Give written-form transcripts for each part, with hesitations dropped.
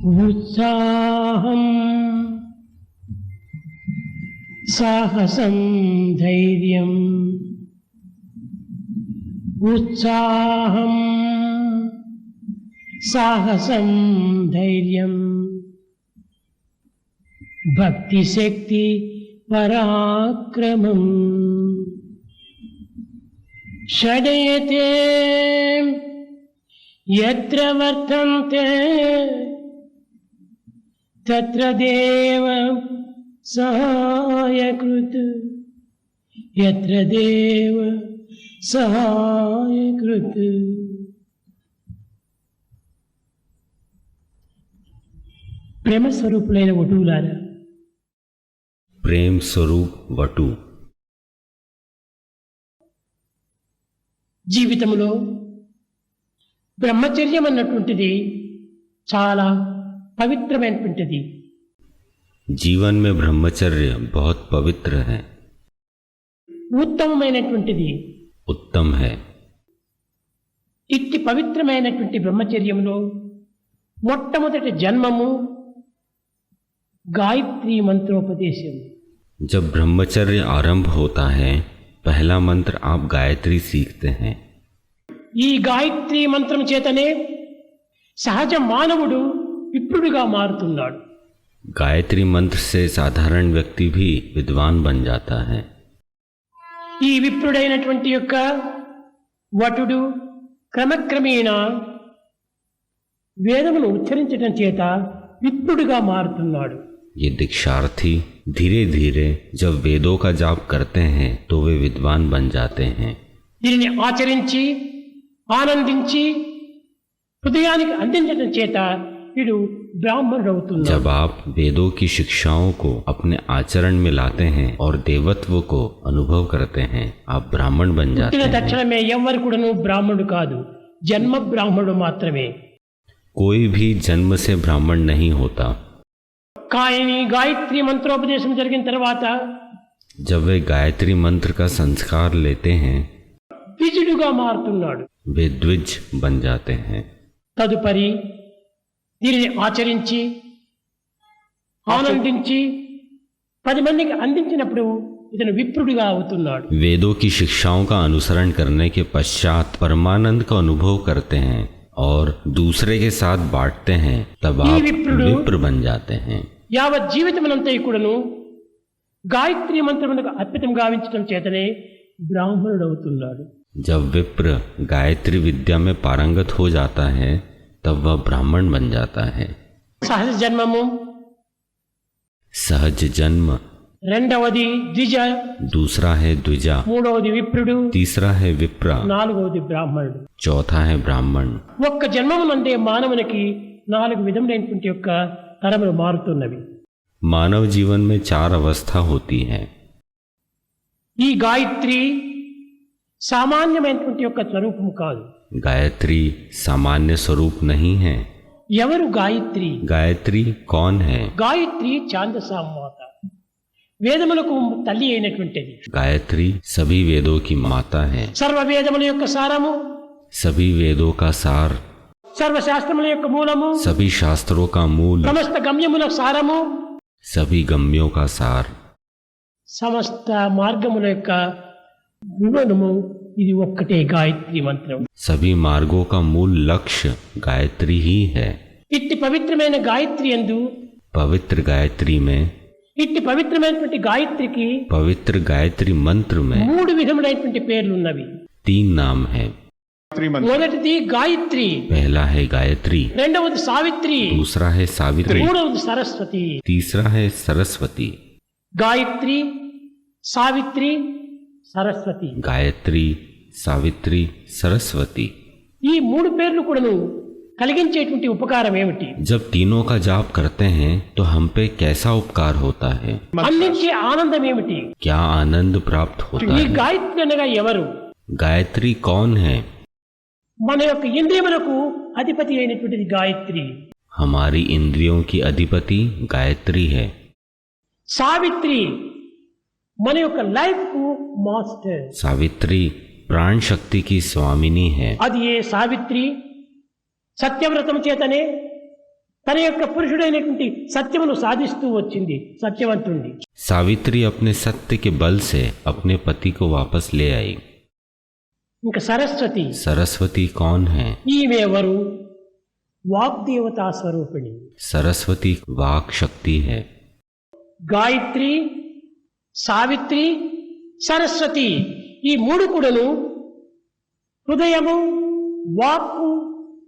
उत्साहं साहसं धैर्यम् उत्साहं साहसं धैर्यम् भक्ति शक्ति पराक्रमम् षडयते यत्र वर्तन्ते तत्र देव सहायकृत् यत्र देव सहायकृत्। प्रेम स्वरूपुलैన వటువులారా, प्रेम स्वरूप वटु, జీవితంలో బ్రహ్మచర్యం అన్నటువంటిది చాలా పవిత్రమైనటువంటిది. जीवन में ब्रह्मचर्य बहुत पवित्र है, ఉత్తమమైనటువంటిది, उत्तम है। ఇట్టి పవిత్రమైనటువంటి బ్రహ్మచర్యంలో మొట్టమొదటి జన్మము గాయత్రీ మంత్రోపదేశం. जब ब्रह्मचर्य आरंभ होता है, पहला मंत्र आप गायत्री सीखते हैं। ఈ గాయత్రీ మంత్రం చేతనే సహజ మానవుడు విప్రుడిగా మారుతున్నాడు. गायत्री मंत्र से साधारण व्यक्ति भी विद्वान बन जाता है। ఈ విప్రుడైనటువంటి యొక్క వటుడు క్రమక్రమేణా వేదమును ఉచ్చరించడం చేత విప్రుడిగా మారుతున్నాడు. ये दीक्षार्थी धीरे धीरे जब वेदों का जाप करते हैं तो वे विद्वान बन जाते हैं। దీనిని ఆచరించి ఆనందించి హృదయానికి అందించడం చేత వీడు బ్రాహ్మణుడు అవుతున్నాడు. जब आप वेदों की शिक्षाओं को अपने आचरण में लाते हैं और देवत्व को अनुभव करते हैं, आप ब्राह्मण बन जाते పుట్టిన हैं। తక్షణమే ఎవ్వరు కూడాను బ్రాహ్మణుడు కాదు, జన్మ బ్రాహ్మణుడు మాత్రమే. कोई भी जन्म से ब्राह्मण नहीं होता। కానీ గాయత్రీ మంత్రోపదేశం జరిగిన తర్వాత जब वे गायत्री मंत्र का संस्कार लेते हैं, ద్విజుడుగా మారుతున్నాడు. वे द्विज बन जाते हैं। తదుపరి దీనిని ఆచరించి ఆనందించి 10 మందికి అందించినప్పుడు ఇతను విప్రుడిగా అవుతున్నాడు. वेदों की शिक्षाओं का अनुसरण करने के पश्चात परमानंद का अनुभव करते हैं और दूसरे के साथ बांटते हैं, तब आप विप्र बन जाते हैं। యావత్ జీవితమునంతా కూడాను గాయత్రీ మంత్రమునకు అర్పితం గావించడం చేతనే బ్రాహ్మణుడు అవుతున్నాడు. जब विप्र गायत्री विद्या में पारंगत हो जाता है, तब वह ब्राह्मण बन जाता है। సహజ జన్మము, सहज जन्म, రెండవది ద్విజ, दूसरा है द्विजा, మూడవది విప్రుడు, तीसरा है विप्र, నాలుగవది బ్రాహ్మణుడు. चौथा है ब्राह्मण। ఒక్క జన్మమునందే మానవునికి 4 విధములైనటువంటి యొక్క తరములు మారుతున్నవి. मानव जीवन में 4 अवस्था होती है। ఈ గాయత్రి సామాన్యమైనటువంటి యొక్క స్వరూపము కాదు. गायत्री सामान्य स्वरूप नहीं है। ఎవరు గాయత్రి? गायत्री कौन है? గాయత్రి ఛాందసామాత, వేదములకు తల్లి అయినటువంటిది. गायत्री सभी वेदों की माता है। సర్వ వేదముల యొక్క సారము, सभी वेदों का सार, సర్వశాస్త్రముల యొక్క మూలము, सभी शास्त्रों का मूल, సమస్త గమ్యముల సారము, सभी गम्यों का सार, సమస్త మార్గముల యొక్క వివరణము ఇది ఒక్కటే గాయత్రి మంత్రం. सभी मार्गों का मूल लक्ष्य गायत्री ही है। ఇట్టి పవిత్రమైన గాయత్రి యందు, पवित्र गायत्री में, ఇట్టి పవిత్రమైనటువంటి గాయత్రికి पवित्र गायत्री मंत्र में 3 విధములైనటువంటి పేర్లు ఉన్నవి. 3 नाम है। మొదటిది గాయత్రి, पहला है गायत्री, రెండవది సావిత్రి, दूसरा है सावित्री, మూడవది సరస్వతి. तीसरा है सरस्वती। గాయత్రి, సావిత్రి, సరస్వతి, गायत्री, सावित्री, सरस्वती। ఈ 3 పేర్లు కూడాను కలిగించేటువంటి ఉపకారం ఏమిటి? जब तीनों का जाप करते हैं तो हम पे कैसा उपकार होता है? అందించే ఆనందం ఏమిటి? क्या आनंद प्राप्त होता ఈ है? గాయత్రి అనగా ఎవరు? गायत्री कौन है? మన యొక్క ఇంద్రియములకు అధిపతి అయినటువంటిది గాయత్రి. हमारी इंद्रियों की अधिपति गायत्री है। సావిత్రి మన యొక్క లైఫ్ కు మాస్టర్. सावित्री प्राण शक्ति की स्वामिनी है। అది ఏ సావిత్రి సత్యవ్రతం చేతనే తన యొక్క పురుషుడైనటువంటి సత్యమును సాధిస్తూ వచ్చింది సత్యవంతుణ్ణి. सावित्री अपने सत्य के बल से अपने पति को वापस ले आई। ఇంకా సరస్వతి सरस्वती कौन है? ఈమె ఎవరు? వాగ్దేవతా స్వరూపిణి. सरस्वती वाक शक्ति है। గాయత్రి, సావిత్రి, సరస్వతి ఈ మూడు కూడాను హృదయము, వాక్కు,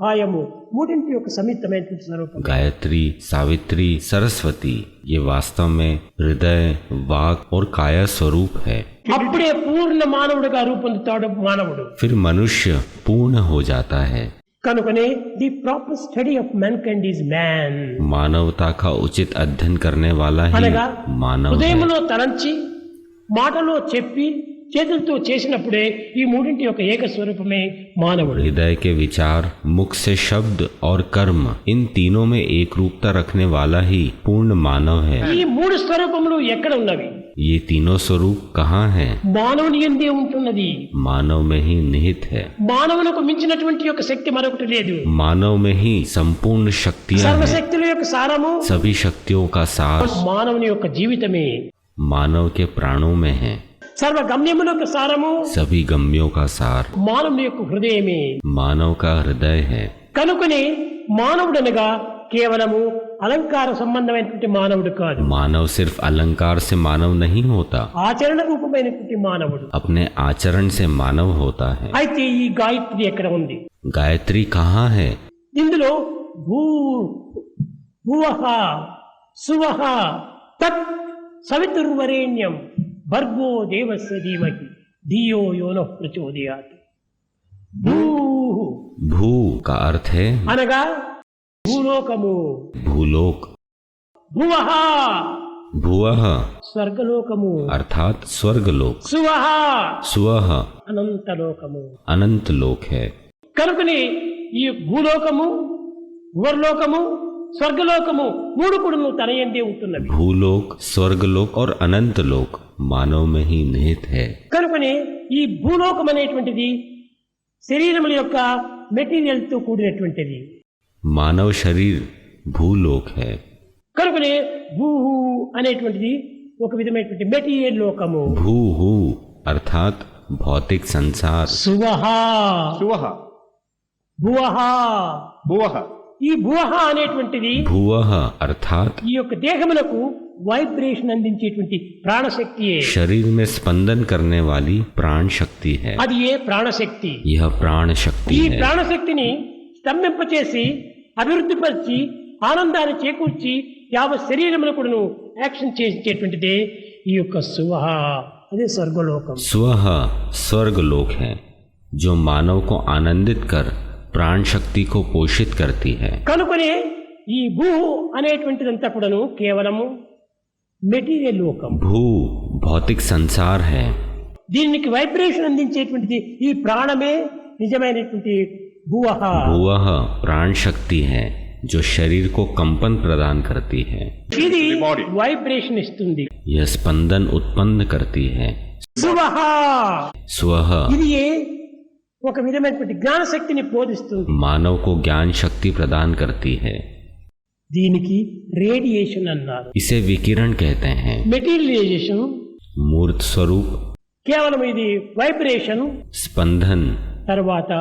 కాయము మూడింటి యొక్క సమితమైనటువంటి స్వరూపం. गायत्री, सावित्री, सरस्वती ये वास्तव में हृदय, वाक और काया स्वरूप है। అప్పుడే పూర్ణ మానవుడిగా రూపొందుతాడు మానవుడు. फिर मनुष्य पूर्ण हो जाता है। కనుకనే the proper study of mankind is man. मानवता का उचित अध्ययन करने वाला ही అనగా मानव है। హృదయంలో తలంచి మాటలో చెప్పి చేతులతో చేసినప్పుడే ఈ మూడింటి యొక్క ఏక స్వరూపమే మానవుడు. हृदय के विचार, मुख से शब्द और कर्म इन तीनों में एक रूपता रखने वाला ही पूर्ण मानव है। ఈ మూడు స్వరూపములు ఎక్కడ ఉన్నవి? ये तीनों स्वरूप कहाँ हैं? మానవుని యందే ఉంటున్నది. मानव में ही निहित है। మానవులకు మించినటువంటి యొక్క శక్తి మరొకటి లేదు. मानव में ही संपूर्ण शक्तियां हैं। సర్వశక్తుల యొక్క సారము सभी शक्तियों का सार మానవుని యొక్క జీవితమే. मानव के प्राणों में है। సర్వ గమ్యముల యొక్క సారము सभी गम्यों का सार మానవుని యొక్క హృదయమే. मानव का हृदय है। కనుకనే మానవుడనగా కేవలము అలంకార సంబంధమైనటువంటి మానవుడు కాదు. मानव सिर्फ अलंकार से मानव नहीं होता, ఆచరణ రూపమైనటువంటి మానవుడు. अपने आचरण से मानव होता है। అయితే ఈ గాయత్రి ఎక్కడ ఉంది? गायत्री कहाँ है? ఇందులో భూ భువః సువః తత్ సవితుర్వరేణ్యం భర్గో దేవస్య ధీమహి ధియో యో నః ప్రచోదయాత్. భూ भू का अर्थ है అనగా భూలోకము, भूलोक, భువః भुवः స్వర్గలోకము, अर्थात स्वर्गलोक, సువః स्वः అనంతలోకము. अनंत लोक है। కనుకనే ఈ భూలోకము, భువర్లోకము, స్వర్గలోకము మూడు కూడా తన యందే ఉంటున్నవి. भूलोक, स्वर्गलोक और अनंत लोक मानव में ही निहित है। కనుకనే ఈ భూలోకం అనేటువంటిది శరీరముల యొక్క మెటీరియల్ తో కూడినటువంటిది. मानव शरीर भूलोक है। కనుకనే భూ అనేటువంటిది ఒక విధమైనటువంటి మెటీరియల్ లోకము. भू हु अर्थात भौतिक संसार। సువః सुवह భువః भुवः ఈ భువః అనేటువంటిది भुवः अर्थात ఈ యొక్క దేహములకు వైబ్రేషన్ అందించేటువంటి ప్రాణశక్తియే. शरीर में स्पंदन करने वाली प्राण शक्ति है। అది ఏ ప్రాణశక్తి. यह प्राण शक्ति ఈ है। ప్రాణశక్తిని స్తంభింపచేసి అభివృద్ధిపరిచి ఆనందాన్ని చేకూర్చి యావత్ శరీరమును కూడాను యాక్షన్ చేసేటువంటిదే ఈ యొక్క సువః, అదే స్వర్గలోకం. स्वः स्वर्गलोक है जो मानव को आनंदित कर प्राण शक्ति को पोषित करती है। కనుకనే ఈ భూ అనేటువంటిదంతా కూడాను కేవలము మెటీరియల్ లోకం. भू भौतिक संसार है। దీనికి వైబ్రేషన్ అందించేటువంటిది ఈ ప్రాణమే నిజమైనటువంటి భువః. भुवः प्राण शक्ति है जो शरीर को कंपन प्रदान करती है। ఇది The body. వైబ్రేషన్ ఇస్తుంది. यह स्पंदन उत्पन्न करती है। సువః स्वः ఇది ఒక విధమైనటువంటి జ్ఞానశక్తిని బోధిస్తుంది. मानव को ज्ञान शक्ति प्रदान करती है। దీనికి రేడియేషన్ అన్నారు. इसे विकिरण कहते हैं। మెటీరియలైజేషన్ मूर्त स्वरूप, కేవలం ఇది వైబ్రేషన్, स्पंदन తర్వాత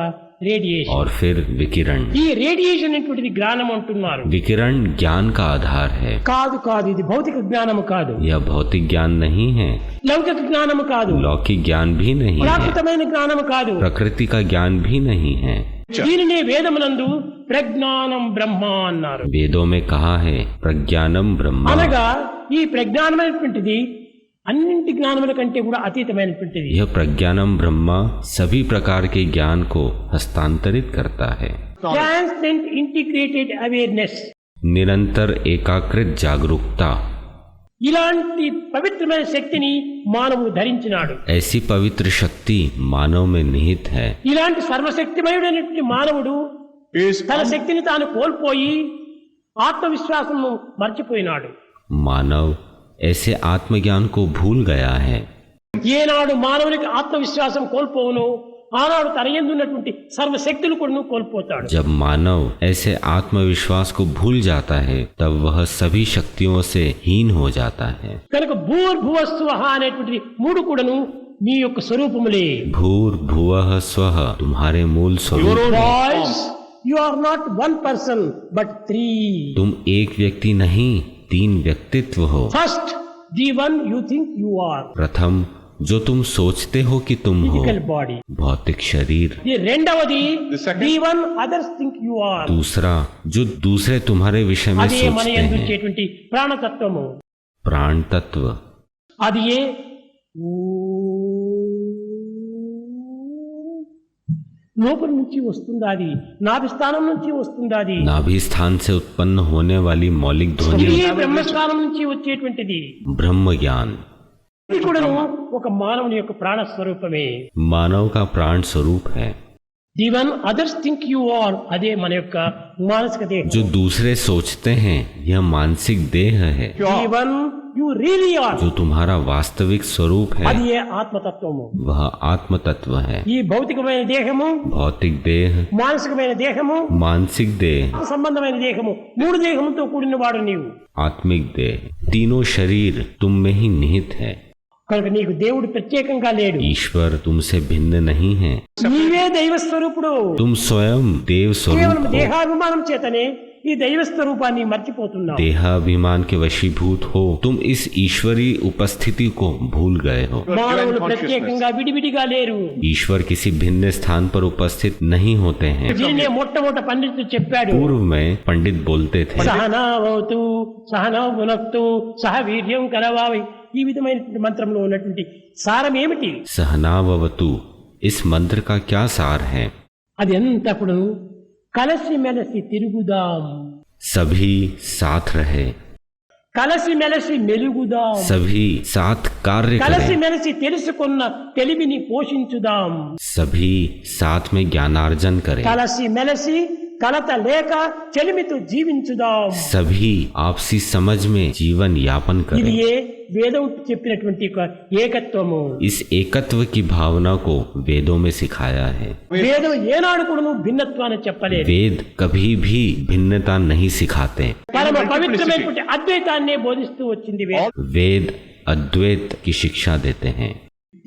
రేడియేషన్. और फिर विकिरण। ఈ రేడియేషన్ అనేటువంటిది జ్ఞానం అంటున్నారు. विकिरण ज्ञान का आधार है। కాదు కాదు, ఇది భౌతిక జ్ఞానము కాదు, यह भौतिक ज्ञान नहीं है, లౌకిక జ్ఞానము కాదు, लौकिक ज्ञान भी नहीं है, ప్రాకృతమైన జ్ఞానము కాదు. प्रकृति का ज्ञान भी नहीं है। దీనినే వేదమునందు ప్రజ్ఞానం బ్రహ్మ అన్నారు. वेदों में कहा है प्रज्ञानम ब्रह्म। అనగా ఈ ప్రజ్ఞానమైనటువంటిది అన్నింటి జ్ఞానముల కంటే కూడా అతీతమైనటువంటిది. यह प्रज्ञानम ब्रह्मा सभी प्रकार के ज्ञान को हस्तांतरित करता है। ట్రాన్సెండెంట్ ఇంటిగ్రేటెడ్ అవేర్నెస్, निरंतर एकाकृत जागरूकता, ఇలాంటి పవిత్రమైన శక్తిని మానవుడు ధరించినాడు. ऐसी पवित्र शक्ति मानव में निहित है। ఇలాంటి సర్వశక్తిమయుడైనటువంటి మానవుడు is తన శక్తిని తాను కోల్పోయి ఆత్మవిశ్వాసము మర్చిపోయినాడు. मानव ऐसे आत्मज्ञान को भूल गया है। ఏనాడు మానవునికి ఆత్మవిశ్వాసం కోల్పోవును ఆనాడు తన యందు ఉన్నటువంటి సర్వశక్తులు కూడా కోల్పోతాడు. जब मानव ऐसे आत्मविश्वास को भूल जाता है तब वह सभी शक्तियों से हीन हो जाता है। కనుక భూర్భువస్సువః అనేటువంటి మూడు కూడాను మీ యొక్క స్వరూపములే. भूर भुवः स्वः तुम्हारे मूल स्वरूप है। Boys you are not one person but three. तुम एक व्यक्ति नहीं 3 व्यक्तित्व हो। First the one you think you are, प्रथम जो तुम सोचते हो कि तुम हो, ఫిజికల్ బాడీ. भौतिक शरीर। ది రెండవది The second. The one others think you are, दूसरा जो दूसरे तुम्हारे विषय में అదే మన सोचते యందు हैं, వచ్చేటువంటి ప్రాణతత్వము. प्राण तत्व। అది ఏ లోపల నుంచి వస్తుంది, అది నాభి స్థానం నుంచి వస్తుంది, అది नाभि स्थान से उत्पन्न होने वाली मौलिक ఇది ध्वनि బ్రహ్మస్థానం నుంచి వచ్చేటువంటిది. ब्रह्म ज्ञान। ఇది కూడా ఒక మానవుని యొక్క ప్రాణ స్వరూపమే. मानव का प्राण स्वरूप है। The one others think you are, అదే మన యొక్క మానసిక దేహం. जो दूसरे सोचते हैं यह मानसिक देह है। The one you really are, जो तुम्हारा वास्तविक स्वरूप అది है ఏ ఆత్మతత్వము. वह आत्म तत्व है। ఈ భౌతికమైన దేహము, भौतिक देह, మానసికమైన దేహము, मानसिक देह, సంబంధమైన దేహము, మూడు దేహముతో కూడిన వాడు నీవు. आत्मिक देह, तीनों शरीर तुम में ही निहित है। కనుక నీకు దేవుడు ప్రత్యేకంగా లేడు. ईश्वर तुमसे भिन्न नहीं है। నీవే దైవ స్వరూపుడు. तुम स्वयं देव स्वरूप కేవలం हो। దేహాభిమానం చేతనే ఈ దైవ స్వరూపాన్ని మర్చిపోతున్నావు. देहाभिमान के वशीभूत हो तुम इस ईश्वरी उपस्थिति को भूल गए हो। మానవులు ప్రత్యేకంగా విడివిడిగా లేరు. ईश्वर किसी भिन्न स्थान पर उपस्थित नहीं होते हैं। దీన్నే మొట్టమొదట పండితుడు చెప్పాడు. पूर्व में पंडित बोलते थे, సహనావతు సహనౌ భునక్తు సహ వీర్యం కరవావి. ఈ విధమైనటువంటి మంత్రంలో ఉన్నటువంటి సారం ఏమిటి? सहनावतु। इस मंत्र का क्या सार है? అది ఎంతప్పుడు కలసి మెలసి తిరుగుదాం, सभी साथ रहे, కలసి మెలసి మెలుగుదాం, सभी साथ कार्य కలసి करें, మెలసి తెలుసుకున్న తెలివిని పోషించుదాం. सभी साथ में ज्ञानार्जन करें, కలసి మెలసి కలత లేక చెలిమితో జీవించుదాం. सभी आपसी समझ में जीवन यापन ఇది करें। ఏ వేదం చెప్పినటువంటి ఒక ఏకత్వము. इस एकत्व की भावना को वेदों में सिखाया है। వేదం ఏనాడు కూడా నువ్వు భిన్నత్వాన్ని చెప్పలేదు. वेद कभी भी भिन्नता नहीं सिखाते। పరమ పవిత్రమైనటువంటి అద్వైతాన్నే బోధిస్తూ వచ్చింది వేదం. वेद अद्वैत की शिक्षा देते हैं।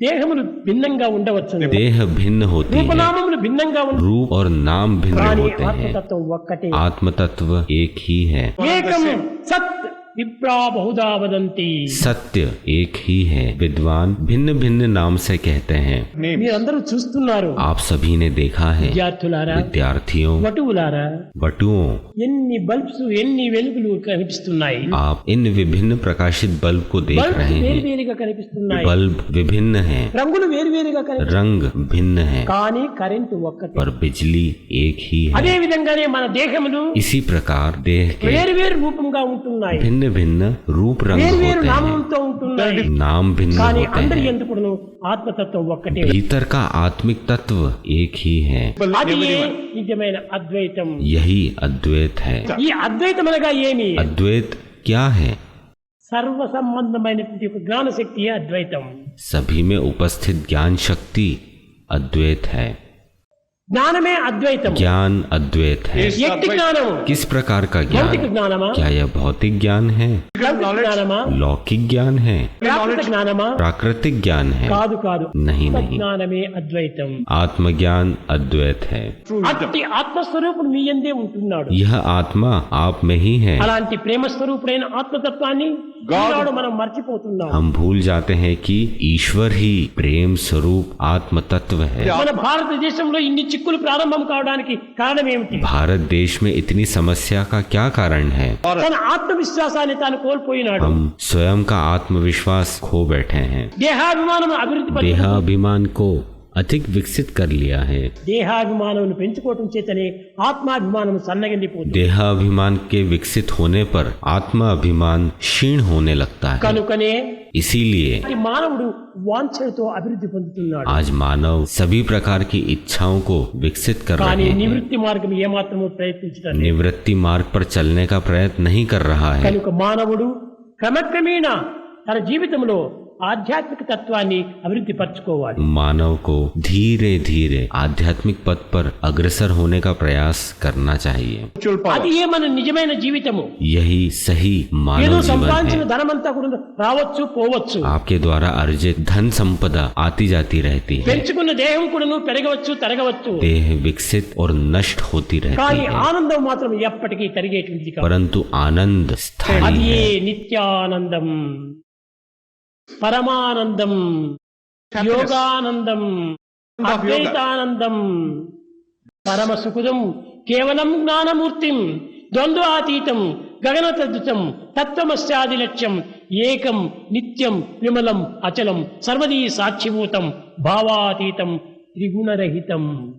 దేహములు భిన్నంగా ఉండవచ్చు, देह भिन्न होती है, రూపనామములు భిన్నంగా ఉండవు, रूप और नाम भिन्न కానీ होते हैं, ఆత్మతత్వం ఒక్కటే. आत्म तत्व एक ही है। ఏకం సత్ విప్రా బహుదా వదంతి. सत्य एक ही है, विद्वान भिन्न भिन्न नाम से कहते हैं। names. మీరందరూ చూస్తున్నారు. आप सभी ने देखा है, విద్యార్థులారా, विद्यार्थियों, వటువులారా, बटुओं, ఎన్ని బల్బ్స్ ఎన్ని వెలుగులు కనిపిస్తున్నాయి. आप इन विभिन्न प्रकाशित बल्ब को देख బల్బ్స్ रहे हैं। వేరువేరుగా కనిపిస్తున్నాయి, बल्ब विभिन्न हैं, రంగులు వేరువేరుగా కనిపిస్తున్నాయి, रंग भिन्न है, కానీ కరెంటు ఒక్కటే. पर बिजली एक ही అదే है। విధంగానే మన దేహములు इसी प्रकार देह के వేరువేరు రూపంగా ఉంటున్నాయి, भिन्न भिन्न रूप रंग వేరువేరు होते हैं, నామంతో ఉంటున్నాయి, नाम भिन्न కానీ होते అందరి हैं, ఎందుకును ఆత్మతత్వం ఒక్కటే. भीतर का आत्मिक तत्व एक ही है। అది నిజమైన అద్వైతం. यही अद्वैत है। ఈ అద్వైతం అనగా ఏమి? अद्वैत क्या है? సర్వ సంబంధమైనటువంటి ఒక జ్ఞాన శక్తియే అద్వైతం. सभी में उपस्थित ज्ञान शक्ति अद्वैत है। జ్ఞానమే అద్వైతం. ज्ञान अद्वैत है। Is వ్యక్తి Advait. జ్ఞానము किस प्रकार का భౌతిక ज्ञान? జ్ఞానమా, क्या यह भौतिक ज्ञान है, లౌకిక జ్ఞానమా, लौकिक ज्ञान है, ప్రాకృత జ్ఞానమా? प्राकृतिक ज्ञान है? కాదు కాదు, नहीं नहीं, జ్ఞానమే అద్వైతం. आत्मज्ञान अद्वैत है। True wisdom. అట్టి ఆత్మస్వరూపుడు మీ యందే ఉంటున్నాడు. यह आत्मा आप में ही है। అలాంటి ప్రేమ స్వరూపుడైన ఆత్మతత్వాన్ని ఈనాడు మనం మర్చిపోతున్నాం. हम भूल जाते हैं कि ईश्वर ही प्रेम स्वरूप आत्म तत्व है। మన భారతదేశంలో ఇన్ని చిక్కులు ప్రారంభం కావడానికి కారణం ఏమిటి? भारत देश में इतनी समस्या का क्या कारण है? తన ఆత్మవిశ్వాసాన్ని తాను కోల్పోయినాడు. हम स्वयं का आत्मविश्वास खो बैठे हैं। దేహాభిమానం అభివృద్ధి పడి देहाभिमान को अधिक विकसित कर लिया है। దేహాభిమానం పెంచుకోవటం చేతనే ఆత్మాభిమానం సన్నగిల్లిపోతుంది. देहाभिमान के विकसित होने पर आत्माभिमान क्षीण होने लगता है। కనుకనే इसीलिए ఈ మానవుడు వాంఛలతో అభివృద్ధి పొందుతున్నాడు. आज मानव సभी प्रकार की इच्छाओं को विकसित कर కానీ रहे हैं, నివృత్తి మార్గం ఏమాత్రమూ ప్రయత్నించడం లేదు. निवृत्ति मार्ग पर चलने का प्रयत्न नहीं कर रहा है। కనుక మానవుడు క్రమక్రమేణా తన జీవితంలో ఆధ్యాత్మిక తత్వాన్ని అభివృద్ధి పరచుకోవాలి. मानव को धीरे धीरे आध्यात्मिक पथ पर अग्रसर होने का प्रयास करना चाहिए. spiritual power. అది ఏ మన నిజమైన జీవితము. यही सही ఏదో मानव जीवन సంపాదించిన है. ధనమంతా కూడా రావచ్చు పోవచ్చు. आपके द्वारा अर्जित धन संपदा आती जाती रहती है. పెంచుకున్న దేహం కూడాను పెరగవచ్చు తరగవచ్చు. देह विकसित और नष्ट होती रहती కానీ है, ఆనందం మాత్రం ఎప్పటికీ తరిగేటువంటిది కాదు. परंतु आनंद అది स्थायी ఏ है. నిత్యానందం, పరమానందం, యోగానందం, of yoga. అద్వైతానందం, పరమ సుఖదం, కేవలం జ్ఞానమూర్తిం, ద్వంద్వాతీతం, గగనతద్దుతం, తత్వమస్యాది లక్ష్యం, ఏకం నిత్యం విమలం అచలం సర్వదీ సాక్షిభూతం భావాతీతం త్రిగుణరహితం.